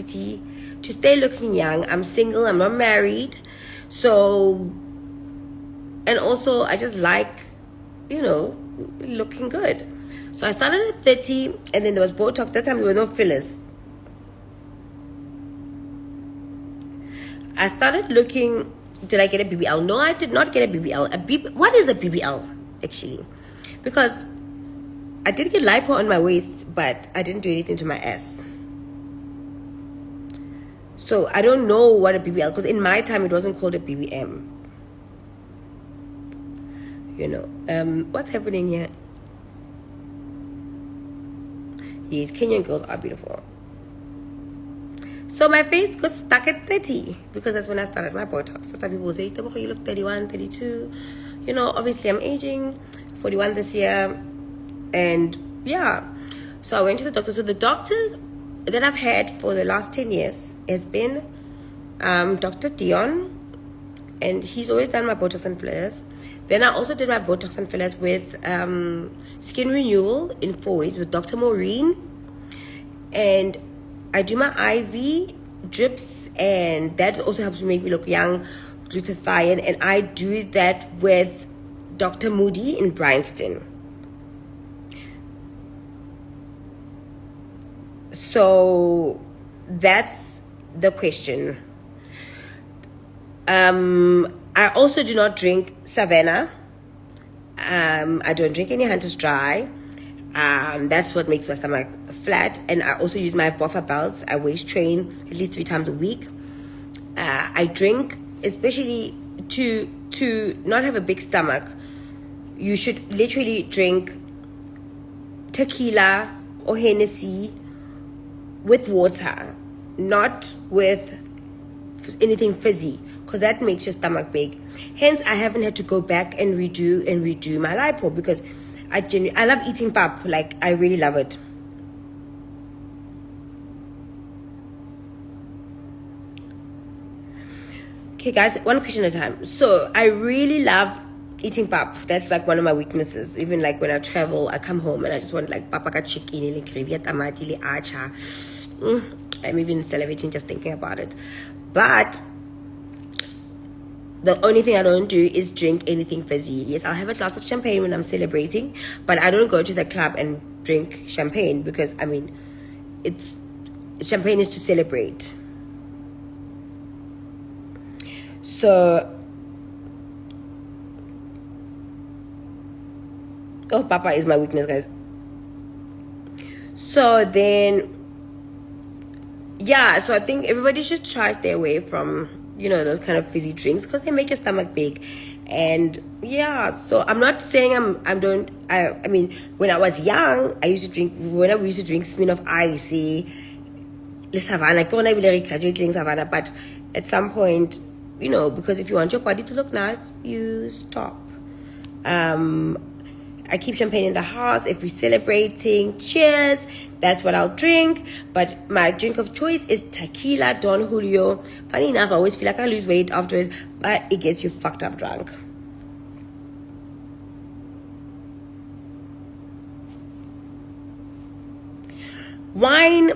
necessity to stay looking young. I'm single, I'm not married. So, and also I just like, you know, looking good. So I started at 30, and then there was Botox. That time there were no fillers. I started looking, did I get a BBL? No, I did not get a BBL. What is a BBL, actually? Because I did get lipo on my waist, but I didn't do anything to my ass. So I don't know what a BBL, because in my time it wasn't called a BBM. You know, what's happening here? Yes, Kenyan girls are beautiful. So my face got stuck at 30 because that's when I started my Botox. That's why people say, Tebogo, you look 31, 32. You know, obviously I'm aging, 41 this year. And yeah, so I went to the doctor. So the doctors that I've had for the last 10 years has been Dr. Dion, and he's always done my Botox and fillers. Then I also did my Botox and fillers with Skin Renewal in 4 ways with Dr. Maureen. And I do my IV drips, and that also helps me make me look young, glutathione, and I do that with Dr. Moody in Bryanston. So that's the question. I also do not drink Savanna. I don't drink any Hunter's Dry. That's what makes my stomach flat. And I also use my buffer belts. I waist train at least 3 times a week. I drink, especially to not have a big stomach, you should literally drink tequila or Hennessy with water, not with anything fizzy, because that makes your stomach big. Hence, I haven't had to go back and redo my lipo, because I love eating pap. Like, I really love it. Okay, guys, one question at a time. So I really love eating pap. That's like one of my weaknesses. Even like when I travel, I come home and I just want like papaka chicken, like gravy, tamati, acha. I'm even salivating just thinking about it. But the only thing I don't do is drink anything fizzy. Yes, I'll have a glass of champagne when I'm celebrating, but I don't go to the club and drink champagne, because I mean, champagne is to celebrate. So, papa is my weakness, guys. So then, yeah, so I think everybody should try stay away from, you know, those kind of fizzy drinks, because they make your stomach big. And yeah, so I'm not saying I mean, when I was young, I used to drink Smirnoff Ice, the Savanna, when I really graduating Savanna, but at some point, you know, because if you want your body to look nice, you stop. I keep champagne in the house. If we're celebrating, cheers, that's what I'll drink. But my drink of choice is tequila, Don Julio. Funny enough, I always feel like I lose weight afterwards, but it gets you fucked up drunk. Wine,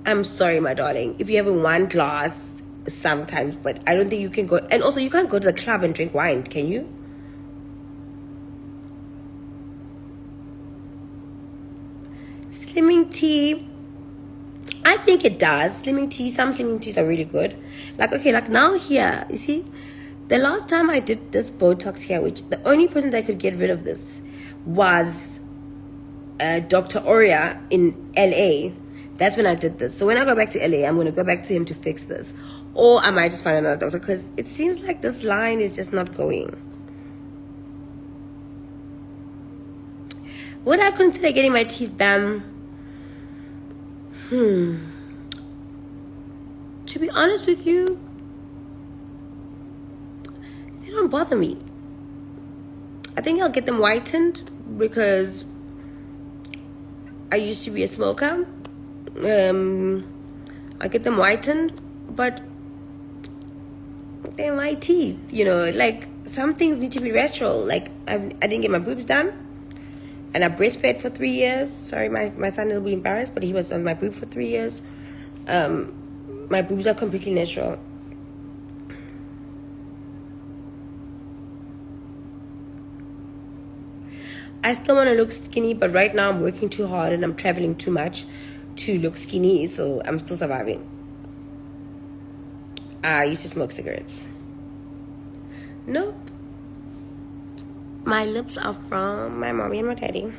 I'm sorry, my darling. If you have one glass, sometimes, but I don't think you can go. And also, you can't go to the club and drink wine, can you? Slimming tea, I think it does. Slimming tea, some slimming teas are really good. Like, okay, like now here, you see, the last time I did this Botox here, which the only person that could get rid of this was Dr. Oria in LA. That's when I did this. So when I go back to LA, I'm going to go back to him to fix this. Or I might just find another doctor, because it seems like this line is just not going. Would I consider getting my teeth done? To be honest with you, they don't bother me. I think I'll get them whitened, because I used to be a smoker. I get them whitened, but they're my teeth, you know. Like, some things need to be natural. Like, I didn't get my boobs done, and I breastfed for 3 years. Sorry, my son will be embarrassed, but he was on my boob for 3 years. My boobs are completely natural. I still want to look skinny, but right now I'm working too hard and I'm traveling too much to look skinny, so I'm still surviving. I used to smoke cigarettes. Nope. My lips are from my mommy and my daddy.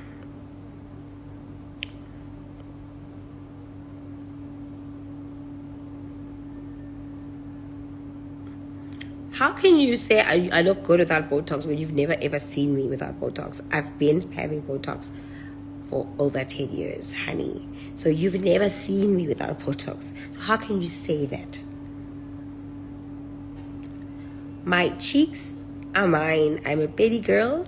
How can you say I look good without Botox when you've never ever seen me without Botox? I've been having Botox for over 10 years, honey. So you've never seen me without Botox. So how can you say that? My cheeks are mine. I'm a petty girl.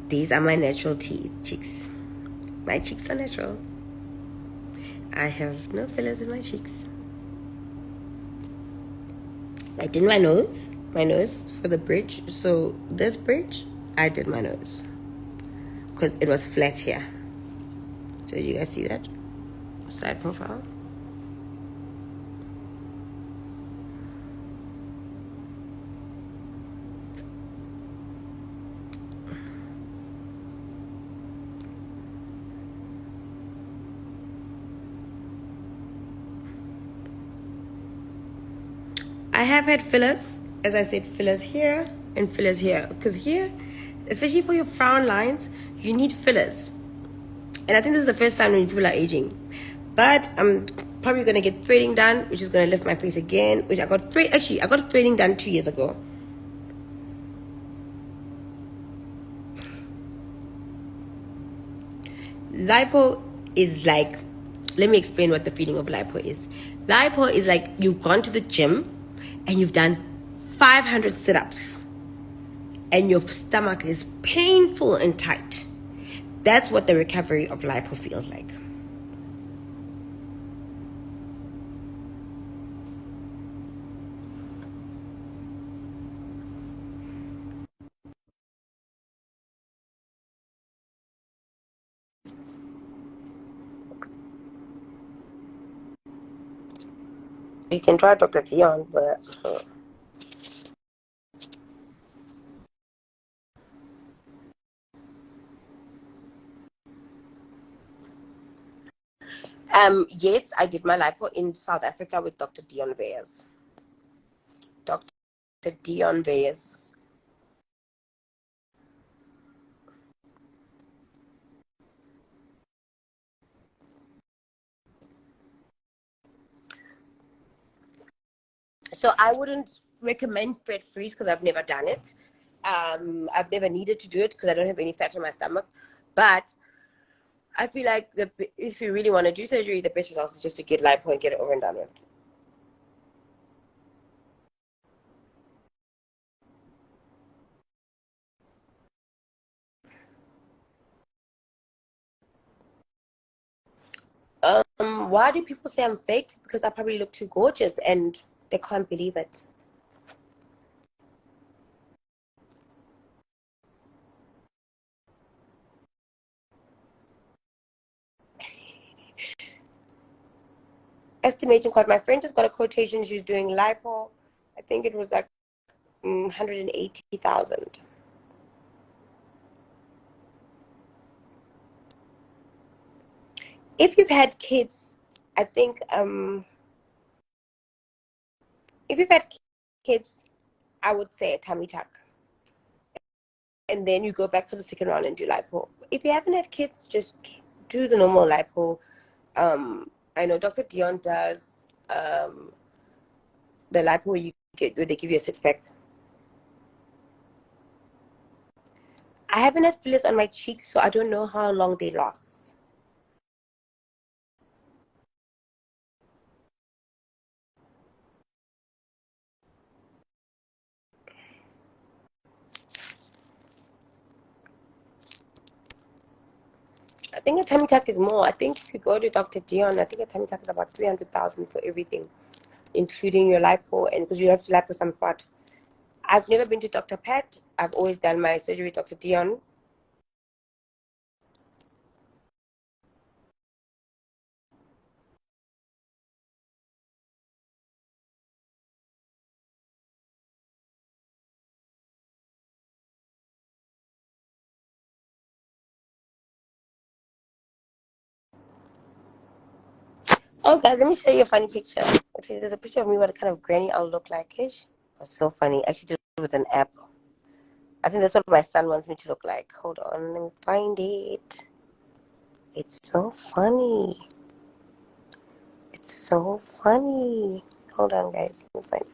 These are my natural teeth, cheeks. My cheeks are natural. I have no fillers in my cheeks. I did my nose for the bridge. So this bridge, I did my nose because it was flat here. So you guys see that side profile? I have had fillers, as I said, fillers here and fillers here. Because here, especially for your frown lines, you need fillers. And I think this is the first time when people are aging. But I'm probably going to get threading done, which is going to lift my face again. Which I got threading done 2 years ago. Lipo is like, let me explain what the feeling of lipo is. Lipo is like you've gone to the gym and you've done 500 sit-ups and your stomach is painful and tight. That's what the recovery of lipo feels like. You can try Dr. Dion, but yes, I did my lipo in South Africa with Dr. Dion Veyes. Dr. Dion Veyes. So I wouldn't recommend fat freeze because I've never done it. I've never needed to do it because I don't have any fat in my stomach. But I feel like if you really want to do surgery, the best result is just to get lipo and get it over and done with. Why do people say I'm fake? Because I probably look too gorgeous and they can't believe it. Estimation card. My friend just got a quotation. She's doing lipo. I think it was like 180,000. If you've had kids, I think if you've had kids, I would say a tummy tuck. And then you go back for the second round and do lipo. If you haven't had kids, just do the normal lipo. I know Dr. Dion does the lipo where they give you a six pack. I haven't had fillers on my cheeks, so I don't know how long they last. I think a tummy tuck is more. I think if you go to Dr. Dion, I think a tummy tuck is about 300,000 for everything, including your lipo, and because you have to lipo some part. I've never been to Dr. Pat. I've always done my surgery with Dr. Dion. Oh, guys, let me show you a funny picture. Actually, there's a picture of me what kind of granny I'll look like. Ish. It's so funny. I actually did it with an app. I think that's what my son wants me to look like. Hold on, let me find it. It's so funny. It's so funny. Hold on, guys. Let me find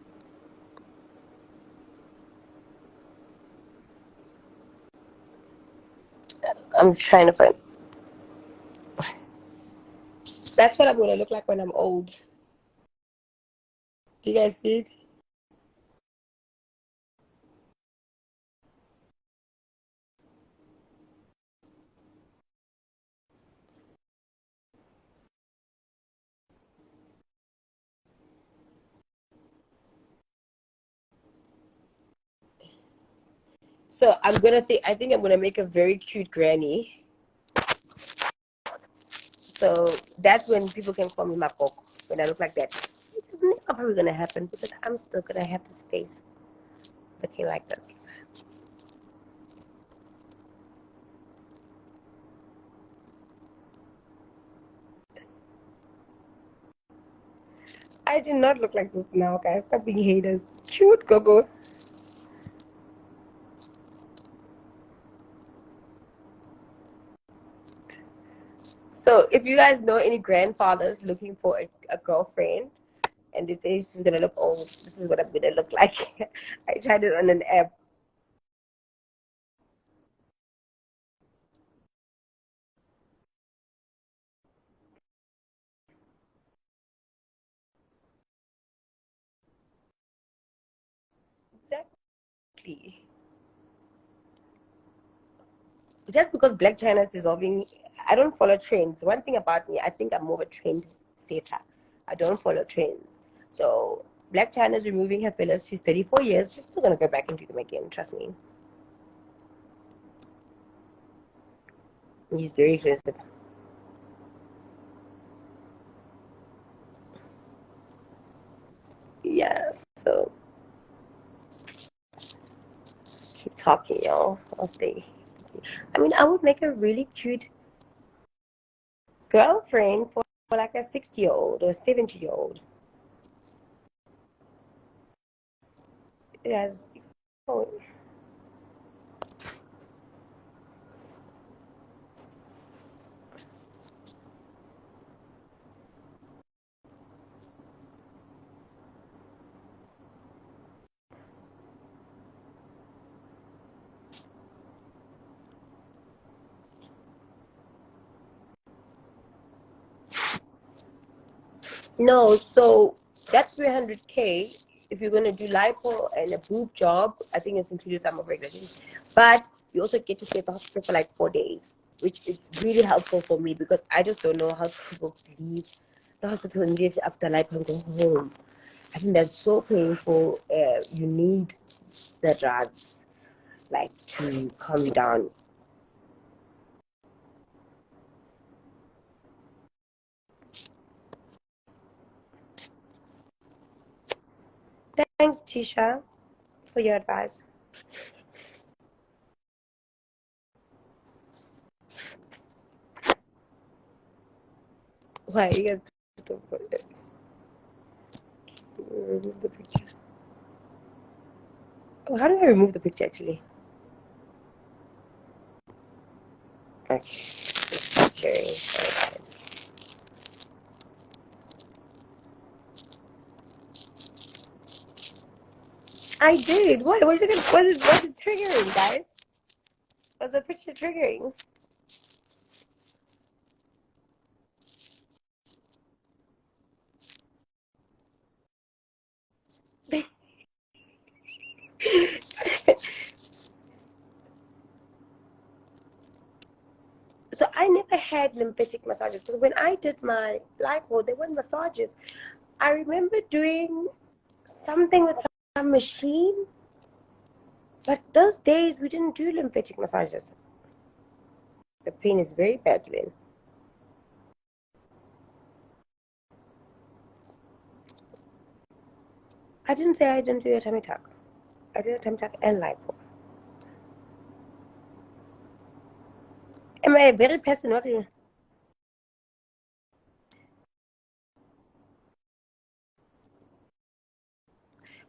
it. I'm trying to find. That's what I'm gonna look like when I'm old. Do you guys see it? So I'm gonna think. I think I'm gonna make a very cute granny. So that's when people can call me Makoko when I look like that. It's not probably gonna happen because I'm still gonna have this face looking like this. I did not look like this now, guys. Stop being haters. Cute, Gogo. So if you guys know any grandfathers looking for a girlfriend and they say she's gonna look old, this is what I'm gonna look like. I tried it on an app. Exactly. Just because Black China is dissolving, I don't follow trends. One thing about me, I think I'm more of a trend setter. I don't follow trends. So Black China is removing her fillers. She's 34 years. She's still gonna go back into them again. Trust me. He's very aggressive. Yeah. So keep talking, y'all. I'll stay. I mean, I would make a really cute girlfriend for like a 60-year-old or a 70-year-old. Yes. Oh, no, so that's 300K. If you're gonna do lipo and a boob job, I think it's included some of regulations. But you also get to stay at the hospital for like 4 days, which is really helpful for me because I just don't know how people leave the hospital immediately after lipo and go home. I think that's so painful. You need the drugs like to calm you down. Thanks, Tisha, for your advice. Why you guys remove the picture? Oh, how do I remove the picture actually? Okay, stop sharing. Sorry, guys. I did. What? Was it triggering, guys? Was the picture triggering? So I never had lymphatic massages because when I did my lipo, there weren't massages. I remember doing something with some machine, but those days we didn't do lymphatic massages. The pain is very bad, Lynn. I didn't say I didn't do a tummy tuck. I did a tummy tuck and lipo. Am I a very person? What do you?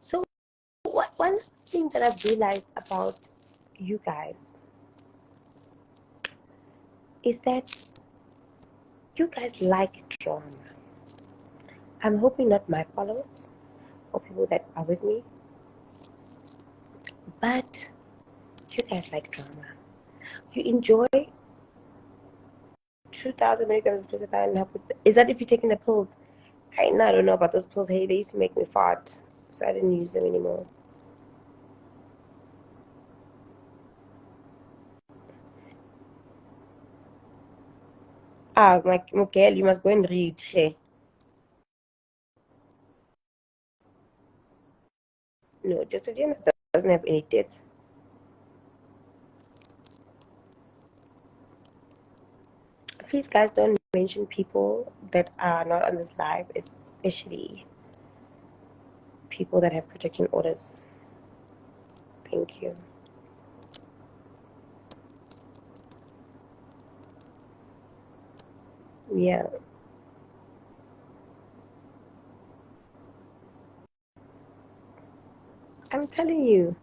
So one thing that I've realized about you guys is that you guys like drama. I'm hoping not my followers or people that are with me, but you guys like drama. You enjoy 2,000 milligrams of glutathione. Is that if you're taking the pills? I don't know about those pills. Hey, they used to make me fart, so I didn't use them anymore. My girl, you must go and read. Hey. No, glutathione doesn't have any dates. Please, guys, don't mention people that are not on this live, especially people that have protection orders. Thank you. Yeah. I'm telling you.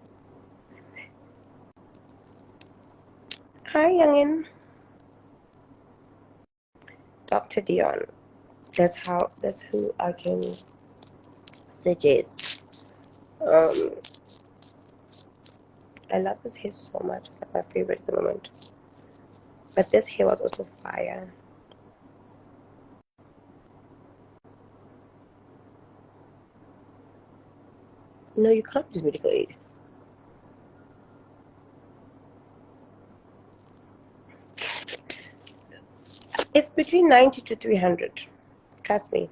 Hi, youngin. Dr. Dion. That's who I can suggest. I love this hair so much. It's like my favorite at the moment. But this hair was also fire. No, you can't use medical aid. It's between 90 to 300. Trust me.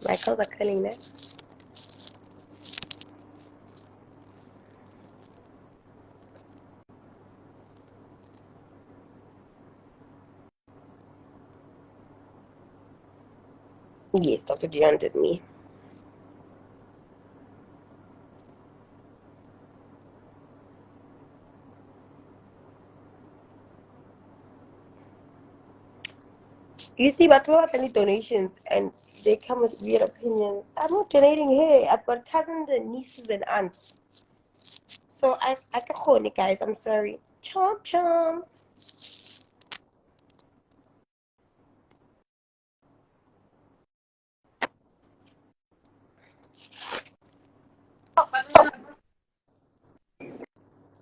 My curls are curling there. Yes, Dr. Dion did me. You see, but what any donations and they come with weird opinions. I'm not donating here. I've got cousins and nieces and aunts. So I can hold it, guys. I'm sorry. Chomp chomp.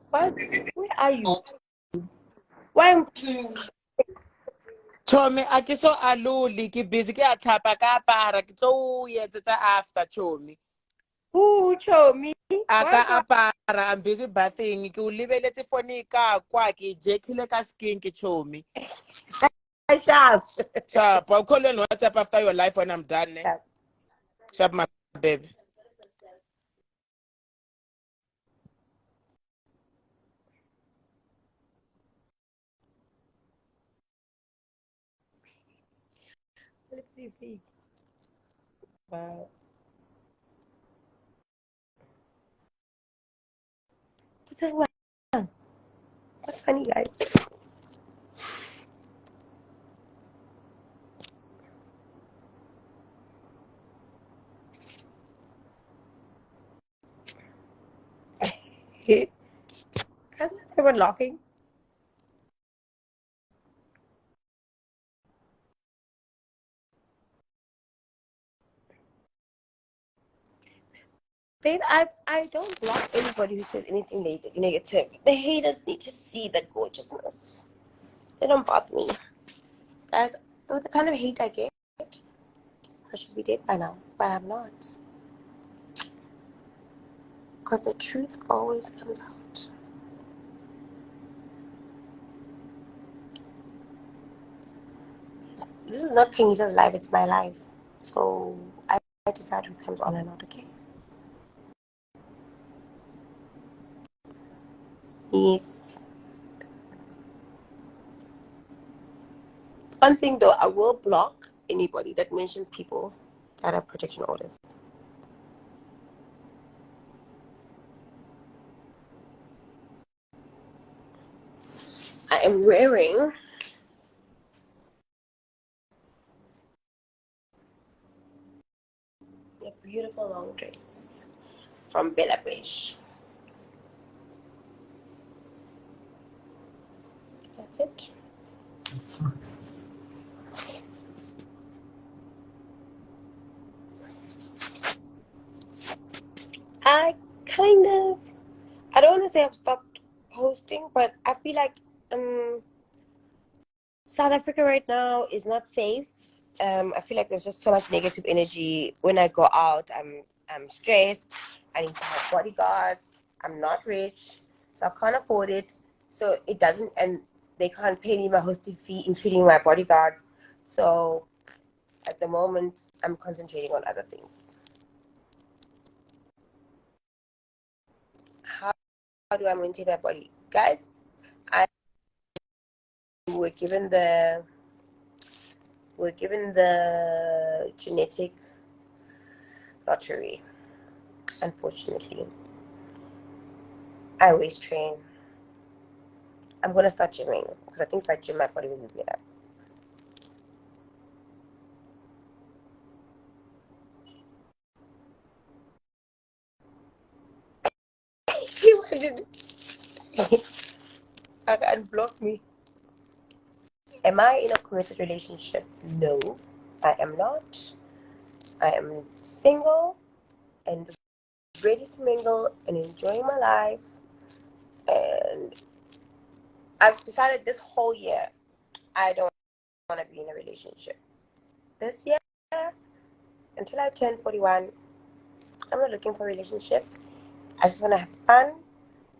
What? Where are you? Why? Chomi, a ke so alole ke busy ke a tlhapa ka apara ke tlo etsetsa after Chomi. Who chose me? A ka What's wrong? apara, I'm busy bathing ke o lebeletse phone ka kwa ke jekile ka skin ke Chomi. Sharp. Sharp, I'll call you on WhatsApp after your life when I'm done. Sharp. Sharp, my baby. Wow. What's funny, guys? Guys, why is everyone laughing? Babe, I don't block anybody who says anything negative. The haters need to see the gorgeousness. They don't bother me. Guys, with the kind of hate I get, I should be dead by now, but I'm not. Because the truth always comes out. This is not Kenya's life, it's my life. So I decide who comes on and not, okay? Yes. One thing though, I will block anybody that mentions people that have protection orders. I am wearing a beautiful long dress. from Belawish. That's it. I kind of, I don't want to say I've stopped hosting, but I feel like South Africa right now is not safe. I feel like there's just so much negative energy. When I go out, I'm stressed. I need to have bodyguards. I'm not rich, so I can't afford it. So it doesn't, and they can't pay me my hosting fee, including my bodyguards. So at the moment, I'm concentrating on other things. How do I maintain my body, guys? I we're given the genetic lottery. Unfortunately, I always train. I'm gonna start gymming because I think if I gym, my body will be better. He wanted and block me. Am I in a committed relationship? No, I am not. I am single and ready to mingle and enjoying my life. And I've decided this whole year I don't want to be in a relationship. This year, until I turn 41, I'm not looking for a relationship. I just want to have fun.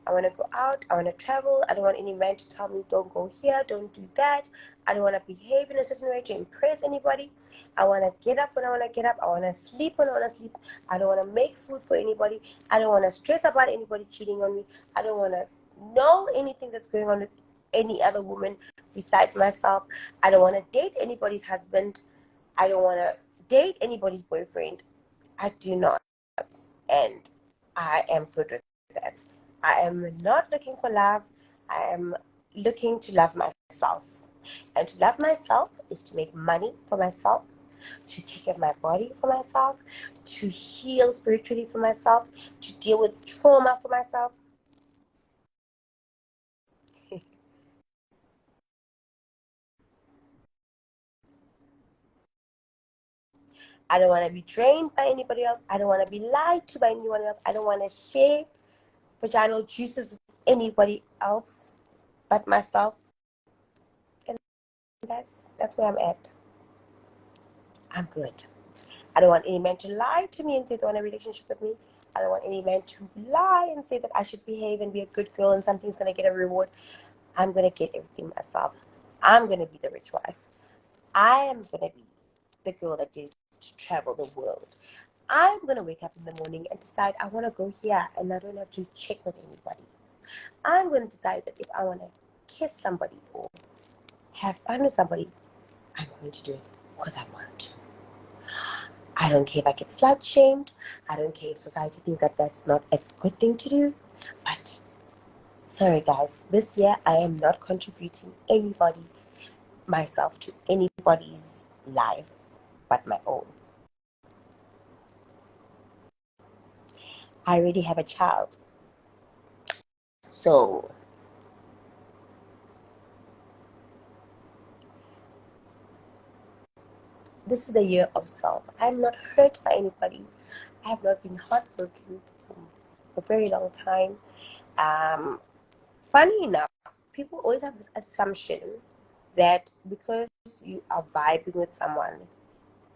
I want to go out. I want to travel. I don't want any man to tell me, don't go here, don't do that. I don't want to behave in a certain way to impress anybody. I want to get up when I want to get up. I want to sleep when I want to sleep. I don't want to make food for anybody. I don't want to stress about anybody cheating on me. I don't want to know anything that's going on with any other woman besides myself. I don't want to date anybody's husband. I don't want to date anybody's boyfriend. I do not. And I am good with that. I am not looking for love. I am looking to love myself. And to love myself is to make money for myself, to take care of my body for myself, to heal spiritually for myself, to deal with trauma for myself. I don't want to be drained by anybody else. I don't want to be lied to by anyone else. I don't want to share vaginal juices with anybody else but myself. And that's where I'm at. I'm good. I don't want any man to lie to me and say they want a relationship with me. I don't want any man to lie and say that I should behave and be a good girl and something's going to get a reward. I'm going to get everything myself. I'm going to be the rich wife. I am going to be the girl that gets to travel the world. I'm going to wake up in the morning and decide I want to go here and I don't have to check with anybody. I'm going to decide that if I want to kiss somebody or have fun with somebody, I'm going to do it because I want to. I don't care if I get slut shamed. I don't care if society thinks that that's not a good thing to do. But sorry, guys, this year I am not contributing myself to anybody's life but my own. I already have a child. So this is the year of self. I'm not hurt by anybody. I have not been heartbroken for a very long time. Funny enough, people always have this assumption that because you are vibing with someone,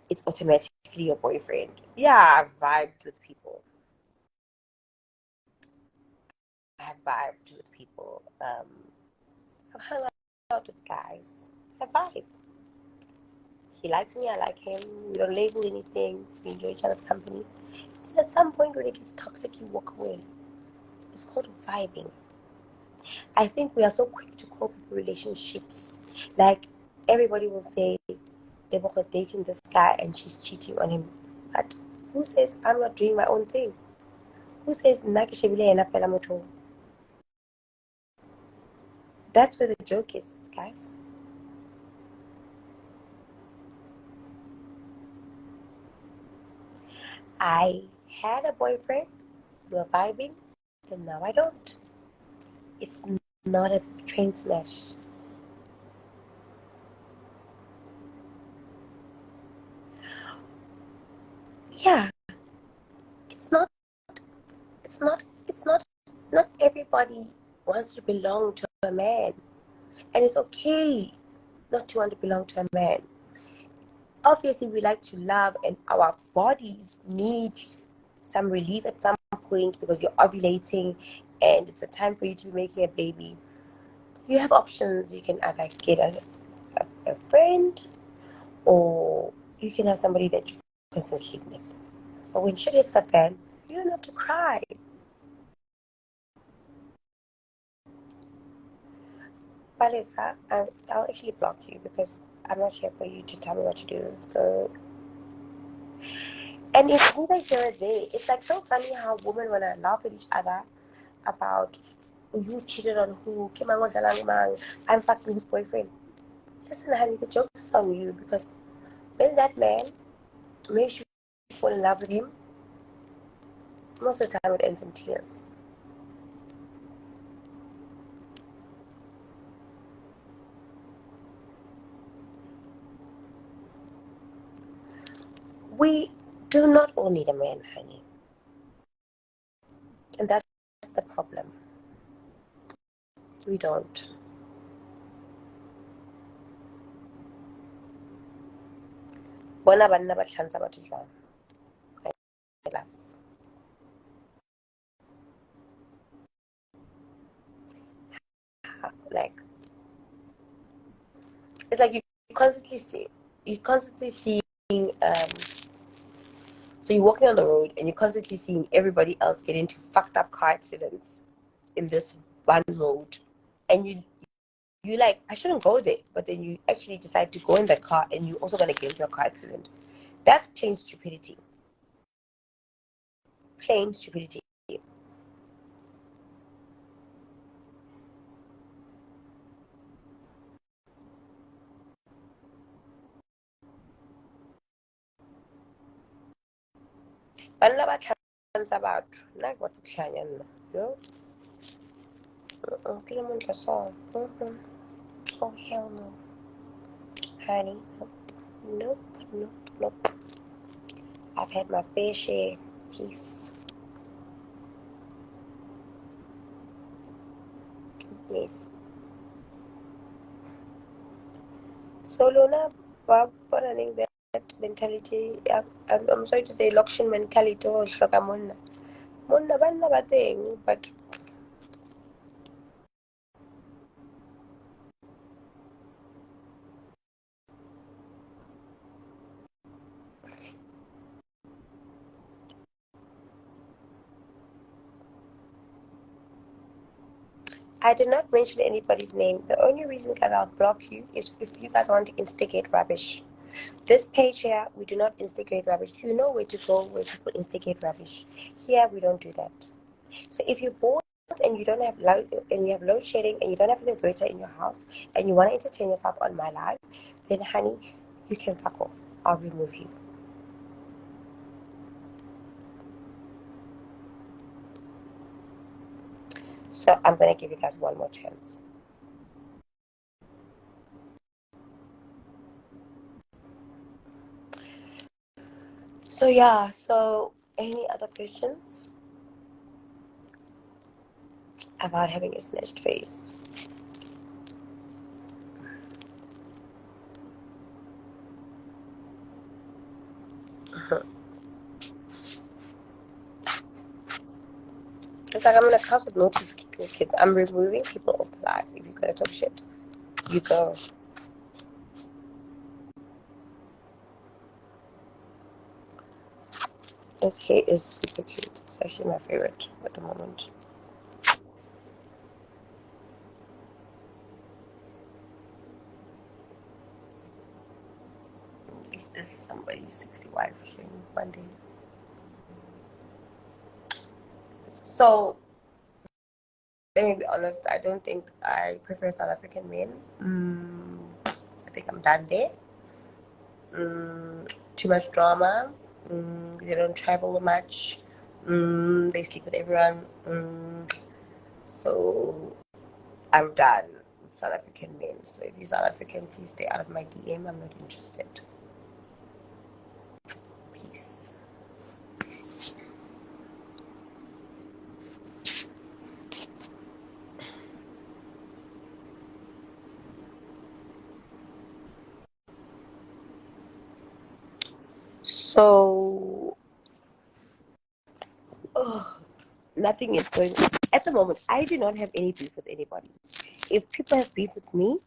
it's automatically your boyfriend. Yeah, I've vibed with people. I have vibed with people. I've hung out with guys. I vibe. He likes me, I like him. We don't label anything. We enjoy each other's company. And at some point when it gets toxic, you walk away. It's called vibing. I think we are so quick to call people relationships. Like everybody will say, Tebogo's dating this guy and she's cheating on him. But who says I'm not doing my own thing? Who says Nakishebile ena fela motho? That's where the joke is, guys. I had a boyfriend we were vibing, and now I don't. It's not a train smash. Yeah, it's not. Not everybody wants to belong to a man, and it's okay not to want to belong to a man. Obviously, we like to love, and our bodies need some relief at some point because you're ovulating, and it's a time for you to be making a baby. You have options. You can either get a friend, or you can have somebody that you consistently sleep with. But when shit hits the fan, you don't have to cry. Balisa, I'll actually block you because I'm not here for you to tell me what to do. So, and it's neither here or there. It's like so funny how women want to laugh at each other about who cheated on who. I'm fucking his boyfriend. Listen, honey, the joke's on you because when that man makes you fall in love with him, most of the time it ends in tears. We do not all need a man, honey. And that's the problem. We don't. Bona banna ba tlhantsha batho jwang? Like, it's like you constantly seeing so you're walking on the road and you're constantly seeing everybody else get into fucked up car accidents in this one road, and you like, I shouldn't go there, but then you actually decide to go in the car and you're also gonna get into a car accident. That's plain stupidity. Plain stupidity. Banna ba tlhantsha batho nna ke batla tlhanya nna yo ke le montle so. Oh hell no, honey. Nope. I've had my fair share. Peace. Yes. So Luna, running that mentality. I'm sorry to say, loction mentality. Oh, shaka monna. Monna banna ba thing, but I did not mention anybody's name. The only reason, guys, I'll block you is if you guys want to instigate rubbish. This page here, we do not instigate rubbish. You know where to go where people instigate rubbish. Here, we don't do that. So if you're bored and you don't have and you have load shedding and you don't have an inverter in your house and you want to entertain yourself on my live, then honey, you can fuck off. I'll remove you. So I'm gonna give you guys one more chance. So yeah, so any other questions about having a snatched face? It's like I'm gonna cast with notice kids. I'm removing people off the live. If you're gonna talk shit, you go. His hair is super cute. It's actually my favorite at the moment. This is somebody's 60 wife thing one day. So let me be honest, I don't think I prefer South African men. I think I'm done there. Too much drama. They don't travel much. They sleep with everyone. So I'm done with South African men. So if you're South African, please stay out of my DM. I'm not interested. Peace. So, nothing is going at the moment. I do not have any beef with anybody. If people have beef with me,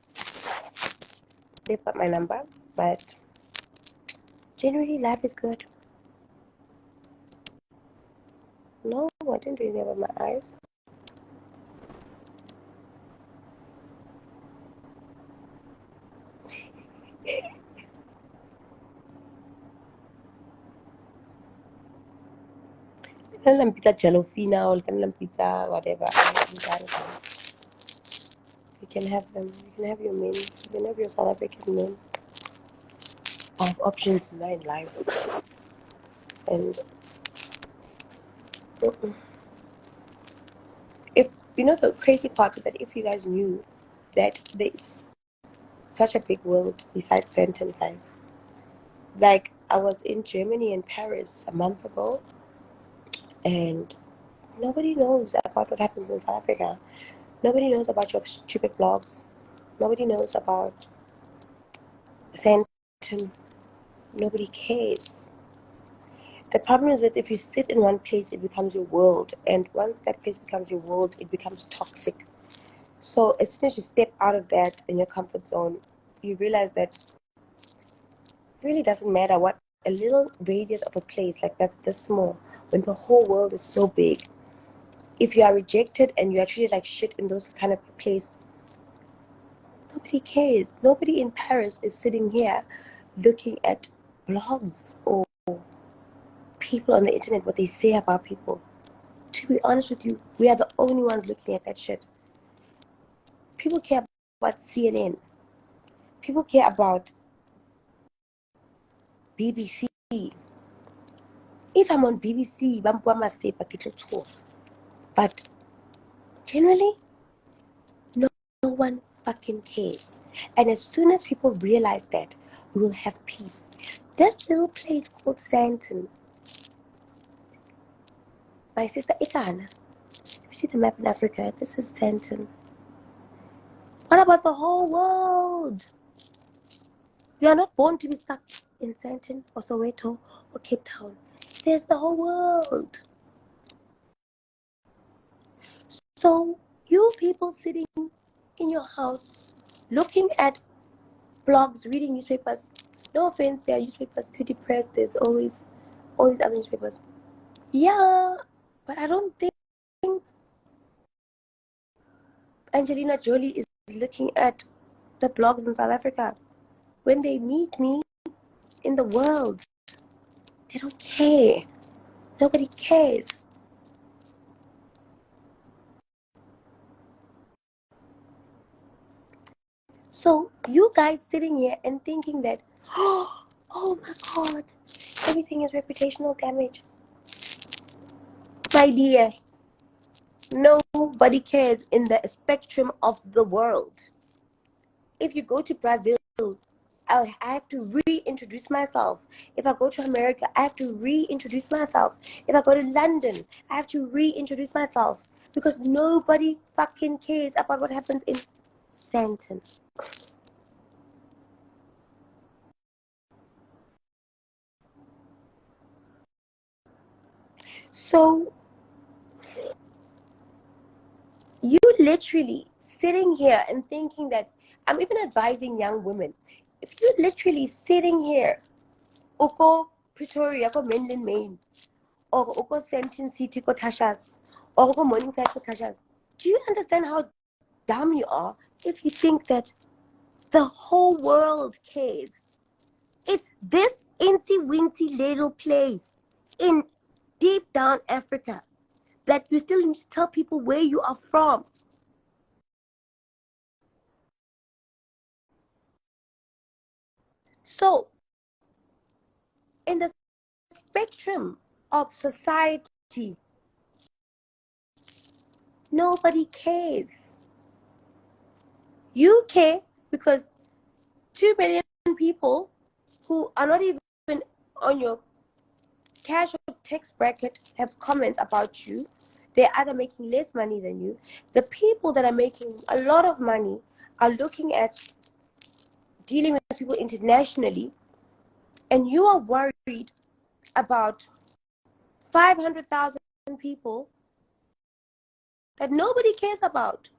they've got my number. But generally, life is good. No, I didn't do anything with my eyes. Kanilang pizza Jalofina or kanilang pizza whatever. You can have them. You can have your men. You can have your South African men. I have options in life. And if you know the crazy part is that if you guys knew that there's such a big world besides Sentin, guys. Like I was in Germany and Paris a month ago, and nobody knows about what happens in South Africa. Nobody knows about your stupid blogs. Nobody knows about Sentin. Nobody cares. The problem is that if you sit in one place, it becomes your world. And once that place becomes your world, it becomes toxic. So as soon as you step out of that in your comfort zone, you realize that it really doesn't matter what a little radius of a place like that's this small, when the whole world is so big. If you are rejected and you are treated like shit in those kind of place, nobody cares. Nobody in Paris is sitting here looking at blogs or people on the internet, what they say about people. To be honest with you, we are the only ones looking at that shit. People care about CNN. People care about BBC. If I'm on BBC, but generally, no one fucking cares. And as soon as people realize that, we will have peace. This little place called Santon, my sister Ikana, you see the map in Africa, this is Santon. What about the whole world? You are not born to be stuck in Santon or Soweto or Cape Town. There's the whole world. So you people sitting in your house looking at blogs, reading newspapers. No offense, there are newspapers, City Press, there's always all these other newspapers. Yeah, but I don't think Angelina Jolie is looking at the blogs in South Africa. When they meet me in the world, they don't care. Nobody cares. So you guys sitting here and thinking that, oh my God, everything is reputational damage. My dear, nobody cares in the spectrum of the world. If you go to Brazil, I have to reintroduce myself. If I go to America, I have to reintroduce myself. If I go to London, I have to reintroduce myself. Because nobody fucking cares about what happens in Santon. So you literally sitting here and thinking that I'm even advising young women. If you're literally sitting here, Oko Pretoria, Oko Mainland Main, or Oko Sentin City, Oko Tashas, or Oko Morningside, Oko Tashas, do you understand how dumb you are if you think that the whole world cares? It's this incy wincy little place in deep down Africa that you still need to tell people where you are from. So, in the spectrum of society, Nobody cares. You care because 2 billion people who are not even on your cash or text bracket have comments about you. They're either making less money than you. The people that are making a lot of money are looking at dealing with people internationally, and you are worried about 500,000 people that nobody cares about.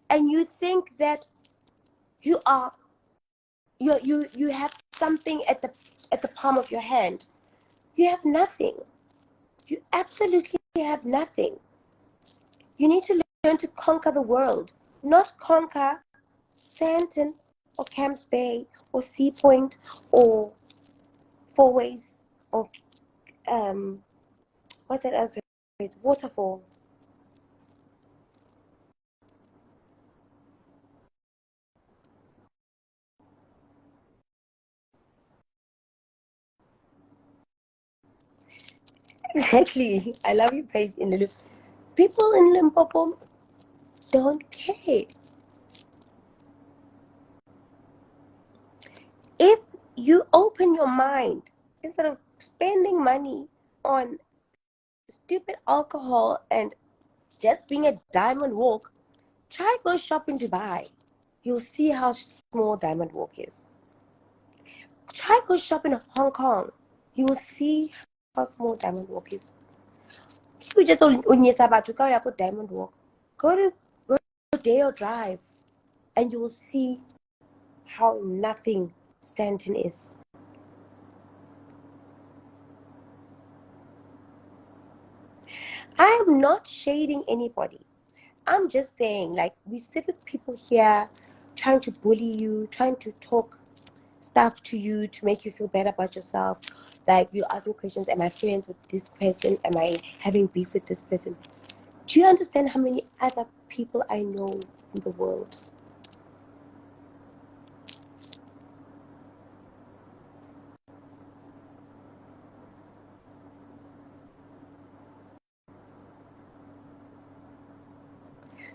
And you think that you are you have something at the palm of your hand. You have nothing. You absolutely have nothing. You need to learn to conquer the world, not conquer Sandton or Camps Bay or Sea Point or Four Ways or what's that other place? Waterfall. Exactly. I love your page in the loop. People in Limpopo don't care. If you open your mind instead of spending money on stupid alcohol and just being a diamond walk, try go shop in Dubai. You'll see how small diamond walk is. Try go shop in Hong Kong. You will see how small diamond walk is. You just only go diamond walk. Go to Dale Drive and you will see how nothing Stanton is. I am not shading anybody. I'm just saying, like, we sit with people here trying to bully you, trying to talk stuff to you to make you feel better about yourself. Like, you ask me questions, am I friends with this person? Am I having beef with this person? Do you understand how many other people I know in the world?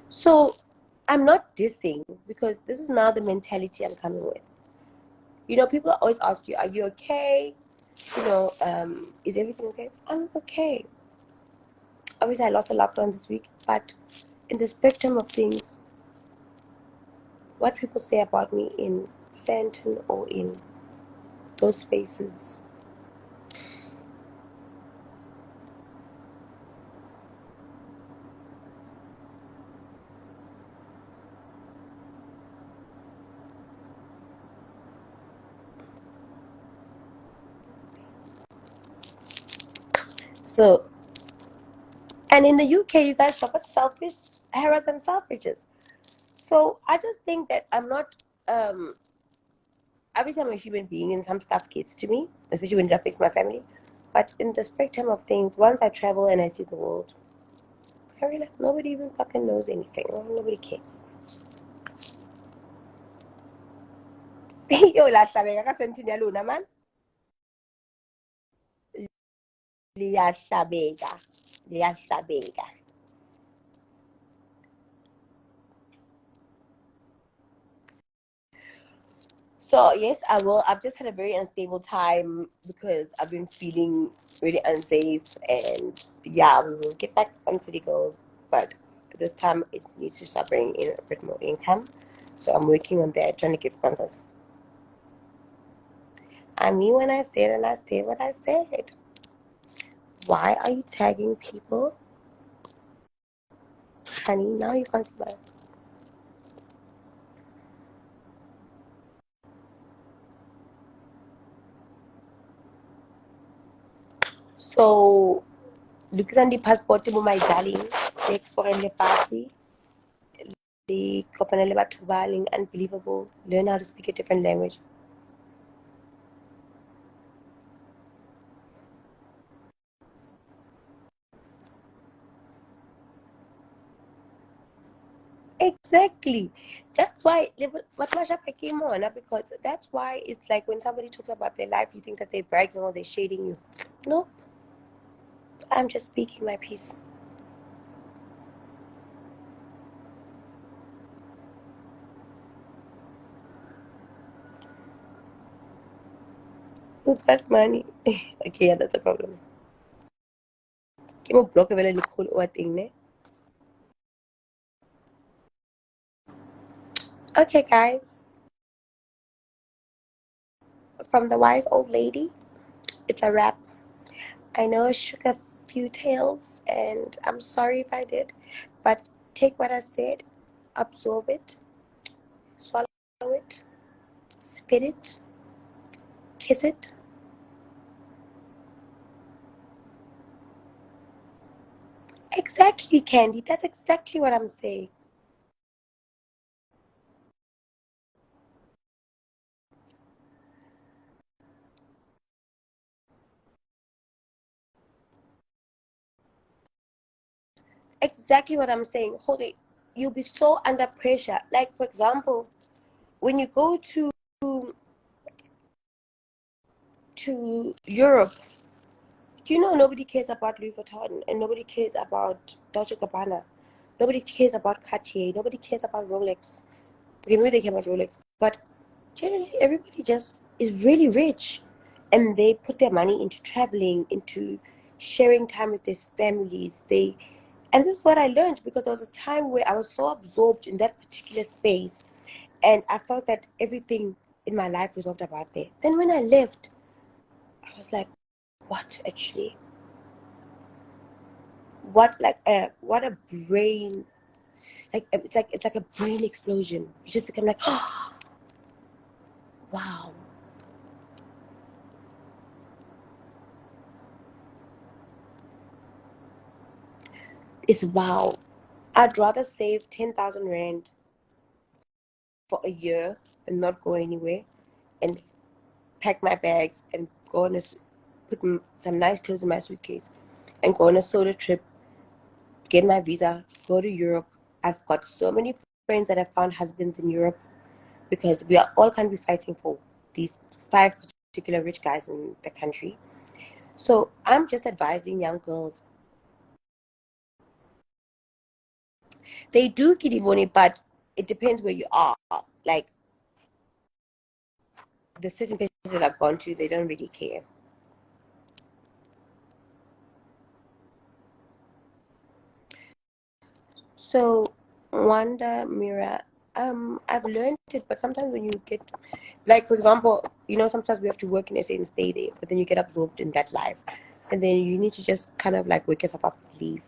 So I'm not dissing because this is now the mentality I'm coming with. You know, people always ask you, are you okay? You know, is everything okay? I'm okay. Obviously, I lost a loved one this week, but in the spectrum of things, what people say about me in Santon or in those spaces. So, and in the UK, you guys shop at Selfish, Harrods, and Selfridges. So I just think that I'm not. Obviously, I'm a human being, and some stuff gets to me, especially when it affects my family. But in the spectrum of things, once I travel and I see the world, I realize nobody even fucking knows anything. Nobody cares. Yo, la tabega ka sentini ya luna, man. Liyahlabeka. Liyahlabeka. So yes, I will. I've just had a very unstable time because I've been feeling really unsafe, and yeah, we will get back on city goals, but this time it needs to start bringing in a bit more income. So I'm working on that, trying to get sponsors. I mean, when I said and I said what I said. Why are you tagging people, honey? Now you can't smile. So lokisang di-passport mo, my darling, le explore lefatshe, le kopane le batho ba leng unbelievable, learn how to speak a different language. Exactly. That's why what Mashapa came on, because that's why it's like when somebody talks about their life, you think that they're bragging or they're shading you. No, I'm just speaking my piece. With that money. Okay, yeah, that's a problem. Ke mo block vele lekholo o teng ne. Okay, guys. From the wise old lady, it's a wrap. I know I shook a few tails, and I'm sorry if I did, but take what I said, absorb it, swallow it, spit it, kiss it. Exactly, Candy. That's exactly what I'm saying. Exactly what I'm saying. Hold it. You'll be so under pressure. Like, for example, when you go to Europe, do you know nobody cares about Louis Vuitton and nobody cares about Dolce Gabbana? Nobody cares about Cartier. Nobody cares about Rolex. Okay, maybe they care about Rolex, but generally everybody just is really rich, and they put their money into traveling, into sharing time with their families. And this is what I learned, because there was a time where I was so absorbed in that particular space, and I felt that everything in my life resolved about there. Then when I left, I was like, what actually? What a brain, like it's like a brain explosion. You just become like, oh, wow. It's wow. I'd rather save 10,000 rand for a year and not go anywhere, and pack my bags and go on put some nice clothes in my suitcase and go on a solo trip, get my visa, go to Europe. I've got so many friends that have found husbands in Europe, because we are all kind of fighting for these five particular rich guys in the country. So I'm just advising young girls. They do kiriboni, but it depends where you are. Like the certain places that I've gone to, they don't really care. So, Wanda, Mira, I've learned it, but sometimes when you get, like, for example, sometimes we have to work in SA and stay there, but then you get absorbed in that life. And then you need to just kind of like wake yourself up and leave.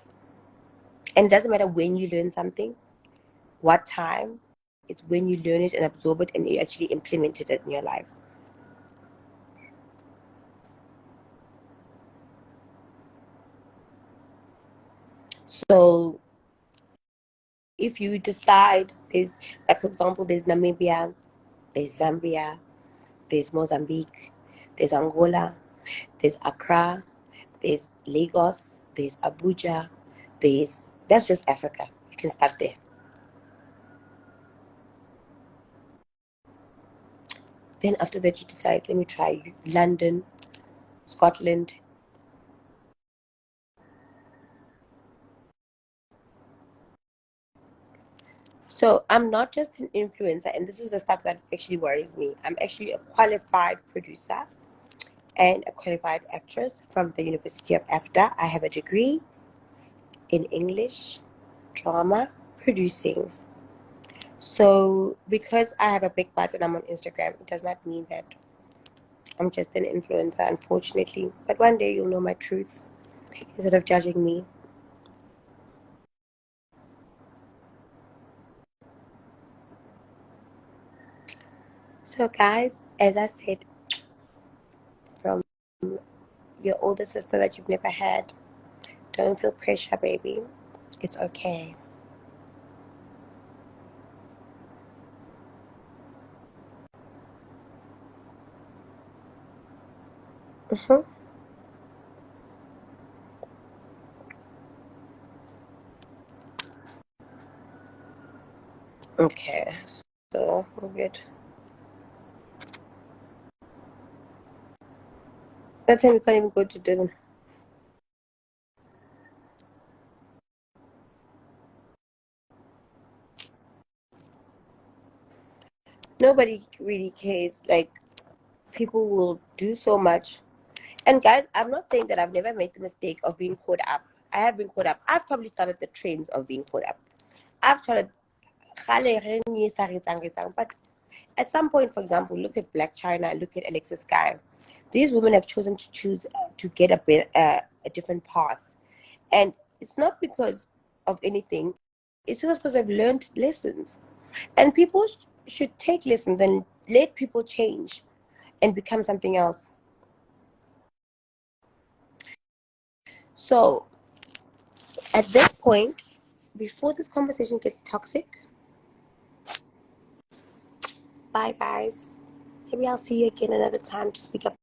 And it doesn't matter when you learn something, what time, it's when you learn it and absorb it and you actually implement it in your life. So, if you decide, like, for example, there's Namibia, there's Zambia, there's Mozambique, there's Angola, there's Accra, there's Lagos, there's Abuja, that's just Africa. You can start there. Then after that, you decide, let me try London, Scotland. So I'm not just an influencer, and this is the stuff that actually worries me. I'm actually a qualified producer and a qualified actress from the University of AFDA. I have a degree in English, drama, producing. So because I have a big butt and I'm on Instagram, it does not mean that I'm just an influencer, unfortunately. But one day you'll know my truth instead of judging me. So, guys, as I said, from your older sister that you've never had, don't feel pressure, baby. It's okay. Hmm. Okay, so we're good. That time we can't even go to Durban. Nobody really cares. Like, people will do so much. And guys, I'm not saying that I've never made the mistake of being caught up. I have been caught up. I've probably started the trends of being caught up. I've started. But at some point, for example, look at Black China, look at Alexis Sky. These women have chosen to choose to get a different path. And it's not because of anything, it's just because they've learned lessons. And people should take lessons and let people change and become something else. So at this point, before this conversation gets toxic, bye guys. Maybe I'll see you again another time to speak up